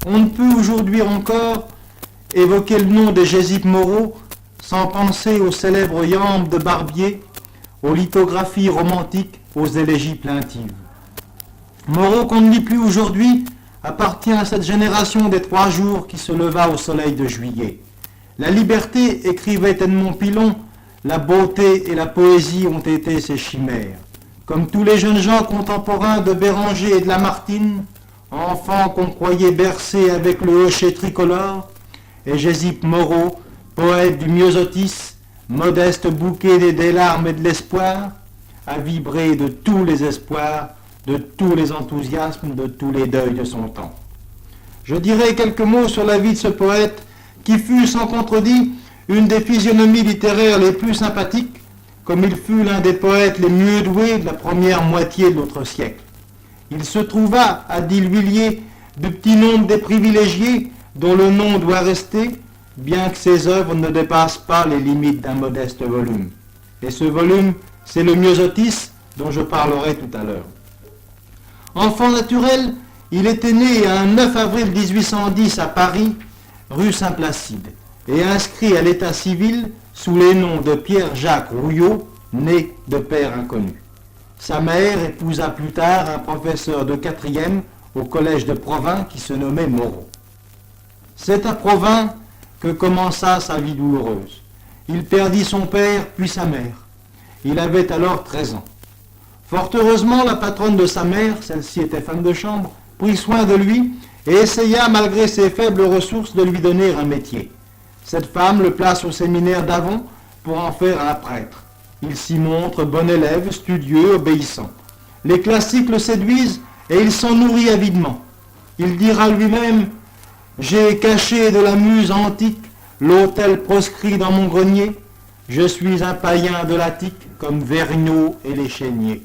On ne peut aujourd'hui encore évoquer le nom de Josip Moreau sans penser aux célèbres iambes de Barbier, aux lithographies romantiques, aux élégies plaintives. Moreau, qu'on ne lit plus aujourd'hui, appartient à cette génération des 3 jours qui se leva au soleil de juillet. La liberté, écrivait Edmond Pilon, la beauté et la poésie ont été ses chimères. Comme tous les jeunes gens contemporains de Béranger et de Lamartine, enfants qu'on croyait bercés avec le hocher tricolore, et Josip Moreau, poète du myosotis, modeste bouquet des larmes et de l'espoir, a vibré de tous les espoirs, de tous les enthousiasmes, de tous les deuils de son temps. Je dirai quelques mots sur la vie de ce poète qui fut sans contredit une des physionomies littéraires les plus sympathiques, comme il fut l'un des poètes les mieux doués de la première moitié de notre siècle. Il se trouva, a dit L'Huillier, du petit nombre des privilégiés dont le nom doit rester, bien que ses œuvres ne dépassent pas les limites d'un modeste volume. Et ce volume, c'est le myosotis dont je parlerai tout à l'heure. Enfant naturel, il était né un 9 avril 1810 à Paris, rue Saint-Placide, et inscrit à l'état civil sous les noms de Pierre-Jacques Rouillot, né de père inconnu. Sa mère épousa plus tard un professeur de 4e au collège de Provins qui se nommait Moreau. C'est à Provins que commença sa vie douloureuse. Il perdit son père puis sa mère. Il avait alors 13 ans. Fort heureusement, la patronne de sa mère, celle-ci était femme de chambre, prit soin de lui et essaya, malgré ses faibles ressources, de lui donner un métier. Cette femme le place au séminaire d'Avon pour en faire un prêtre. Il s'y montre bon élève, studieux, obéissant. Les classiques le séduisent et il s'en nourrit avidement. Il dira lui-même « J'ai caché de la muse antique l'autel proscrit dans mon grenier. Je suis un païen de l'Attique comme Vergniaud et les Chéniers. »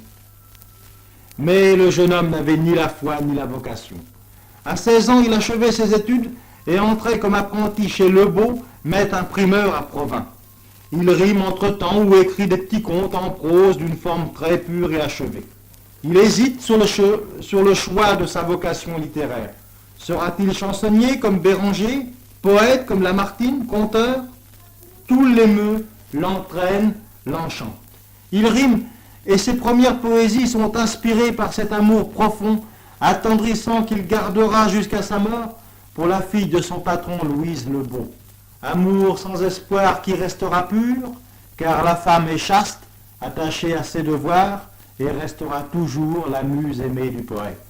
Mais le jeune homme n'avait ni la foi ni la vocation. À 16 ans, il achevait ses études et entrait comme apprenti chez Lebeau, maître imprimeur à Provins. Il rime entre-temps ou écrit des petits contes en prose d'une forme très pure et achevée. Il hésite sur le choix de sa vocation littéraire. Sera-t-il chansonnier comme Béranger, poète comme Lamartine, conteur? Tout l'émeut, l'entraîne, l'enchante. Il rime et ses premières poésies sont inspirées par cet amour profond, attendrissant qu'il gardera jusqu'à sa mort pour la fille de son patron Louise Lebeau. Amour sans espoir qui restera pur, car la femme est chaste, attachée à ses devoirs, et restera toujours la muse aimée du poète.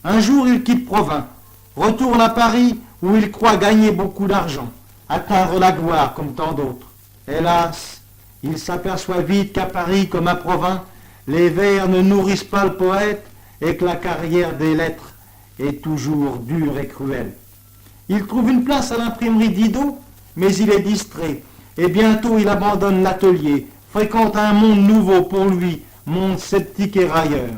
Un jour, il quitte Provins, retourne à Paris où il croit gagner beaucoup d'argent, atteindre la gloire comme tant d'autres. Hélas, il s'aperçoit vite qu'à Paris comme à Provins, les vers ne nourrissent pas le poète et que la carrière des lettres est toujours dure et cruelle. Il trouve une place à l'imprimerie Didot, mais il est distrait, et bientôt il abandonne l'atelier, fréquente un monde nouveau pour lui, monde sceptique et railleur.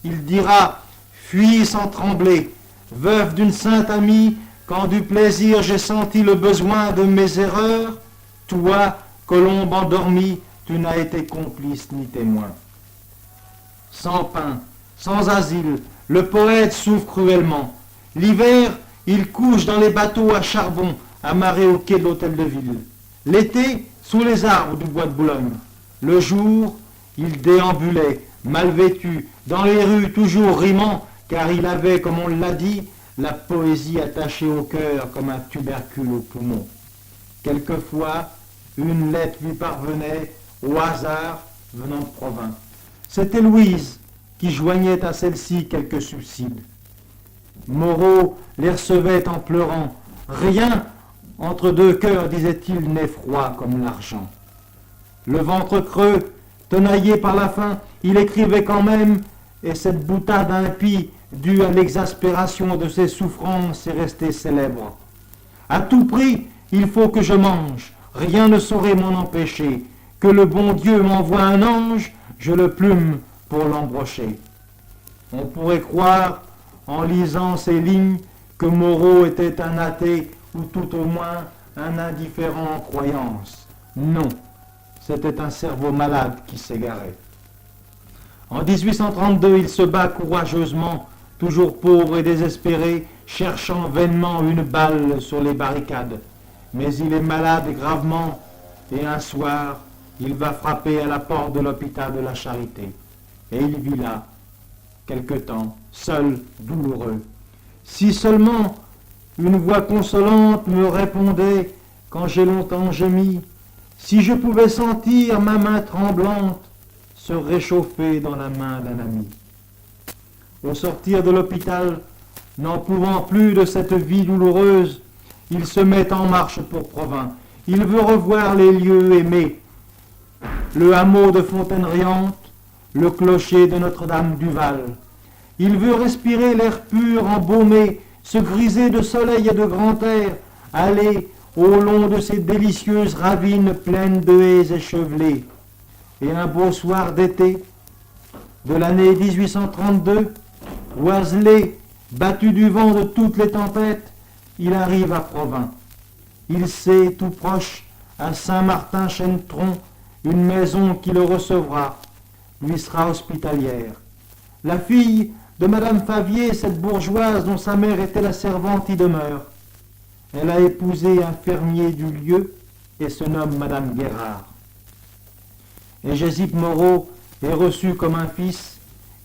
Il dira « Fuis sans trembler, veuf d'une sainte amie, quand du plaisir j'ai senti le besoin de mes erreurs, toi, colombe endormie, tu n'as été complice ni témoin. » Sans pain, sans asile, le poète souffre cruellement. L'hiver, il couche dans les bateaux à charbon, amarrés au quai de l'hôtel de ville. L'été, sous les arbres du bois de Boulogne. Le jour, il déambulait, mal vêtu, dans les rues toujours rimant, car il avait, comme on l'a dit, la poésie attachée au cœur comme un tubercule au poumon. Quelquefois, une lettre lui parvenait, au hasard, venant de Provins. C'était Louise qui joignait à celle-ci quelques subsides. Moreau les recevait en pleurant. Rien entre deux cœurs, disait-il, n'est froid comme l'argent. Le ventre creux, tenaillé par la faim, il écrivait quand même, et cette boutade impie, due à l'exaspération de ses souffrances, est restée célèbre. À tout prix, il faut que je mange, rien ne saurait m'en empêcher. Que le bon Dieu m'envoie un ange, je le plume pour l'embrocher. On pourrait croire, en lisant ces lignes, que Moreau était un athée ou tout au moins un indifférent en croyance. Non, c'était un cerveau malade qui s'égarait. En 1832, il se bat courageusement toujours pauvre et désespéré, cherchant vainement une balle sur les barricades. Mais il est malade gravement, et un soir, il va frapper à la porte de l'hôpital de la Charité. Et il vit là, quelque temps, seul, douloureux. Si seulement une voix consolante me répondait quand j'ai longtemps gémi, si je pouvais sentir ma main tremblante se réchauffer dans la main d'un ami. Au sortir de l'hôpital, n'en pouvant plus de cette vie douloureuse, il se met en marche pour Provins. Il veut revoir les lieux aimés, le hameau de Fontaine-Riante, le clocher de Notre-Dame-du-Val. Il veut respirer l'air pur, embaumé, se griser de soleil et de grand air, aller au long de ces délicieuses ravines pleines de haies échevelées. Et un beau soir d'été de l'année 1832, oiselé, battu du vent de toutes les tempêtes, il arrive à Provins. Il sait, tout proche, à Saint-Martin-Chêne-Tron, une maison qui le recevra, lui sera hospitalière. La fille de Madame Favier, cette bourgeoise dont sa mère était la servante, y demeure. Elle a épousé un fermier du lieu et se nomme Madame Guérard. Et Gésip Moreau est reçu comme un fils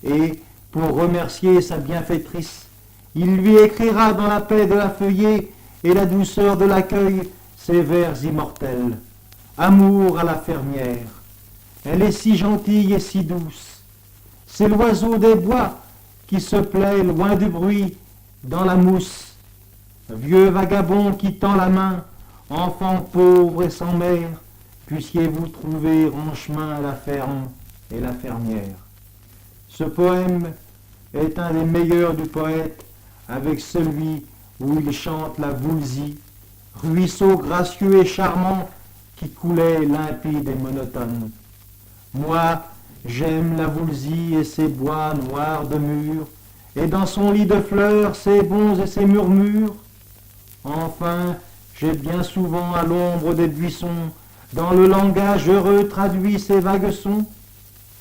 et, pour remercier sa bienfaitrice, il lui écrira dans la paix de la feuillée et la douceur de l'accueil ces vers immortels. Amour à la fermière, elle est si gentille et si douce. C'est l'oiseau des bois qui se plaît loin du bruit dans la mousse. Vieux vagabond qui tend la main, enfant pauvre et sans mère, puissiez-vous trouver en chemin la ferme et la fermière. Ce poème est un des meilleurs du poète, avec celui où il chante la Voulzie, ruisseau gracieux et charmant qui coulait limpide et monotone. Moi, j'aime la Voulzie et ses bois noirs de mûres, et dans son lit de fleurs ses bons et ses murmures. Enfin, j'ai bien souvent à l'ombre des buissons, dans le langage heureux traduit ces vagues sons.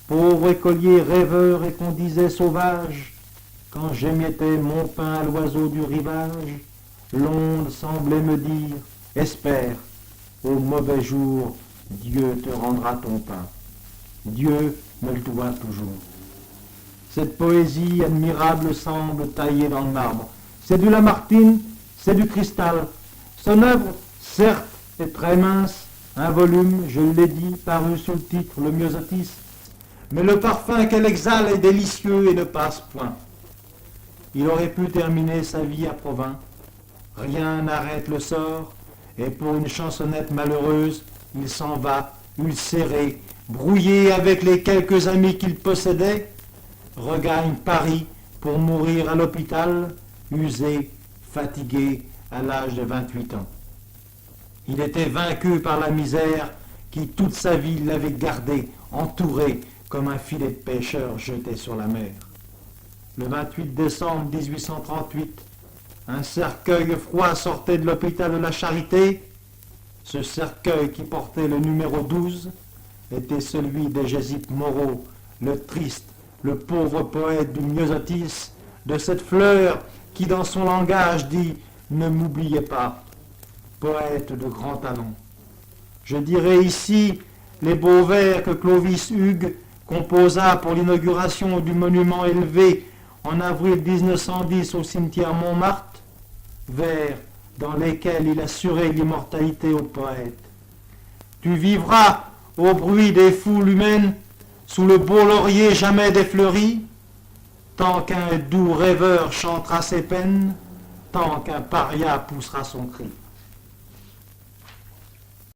Pauvre écolier rêveur et qu'on disait sauvage, quand j'émiettais mon pain à l'oiseau du rivage, l'onde semblait me dire, espère, au mauvais jour, Dieu te rendra ton pain. Dieu me le doit toujours. Cette poésie admirable semble taillée dans le marbre. C'est du Lamartine, c'est du cristal. Son œuvre, certes, est très mince, un volume, je l'ai dit, paru sous le titre Le Myosotis, mais le parfum qu'elle exhale est délicieux et ne passe point. Il aurait pu terminer sa vie à Provins. Rien n'arrête le sort, et pour une chansonnette malheureuse, il s'en va, ulcéré, brouillé avec les quelques amis qu'il possédait, regagne Paris pour mourir à l'hôpital, usé, fatigué, à l'âge de 28 ans. Il était vaincu par la misère qui toute sa vie l'avait gardé, entouré comme un filet de pêcheur jeté sur la mer. Le 28 décembre 1838, un cercueil froid sortait de l'hôpital de la Charité. Ce cercueil qui portait le numéro 12 était celui de Gésip Moreau, le triste, le pauvre poète du Myosotis, de cette fleur qui dans son langage dit « Ne m'oubliez pas », poète de grand talent. Je dirai ici les beaux vers que Clovis Hugues composa pour l'inauguration du monument élevé en avril 1910 au cimetière Montmartre, vers dans lesquels il assurait l'immortalité au poète. Tu vivras au bruit des foules humaines, sous le beau laurier jamais défleuri, tant qu'un doux rêveur chantera ses peines, tant qu'un paria poussera son cri.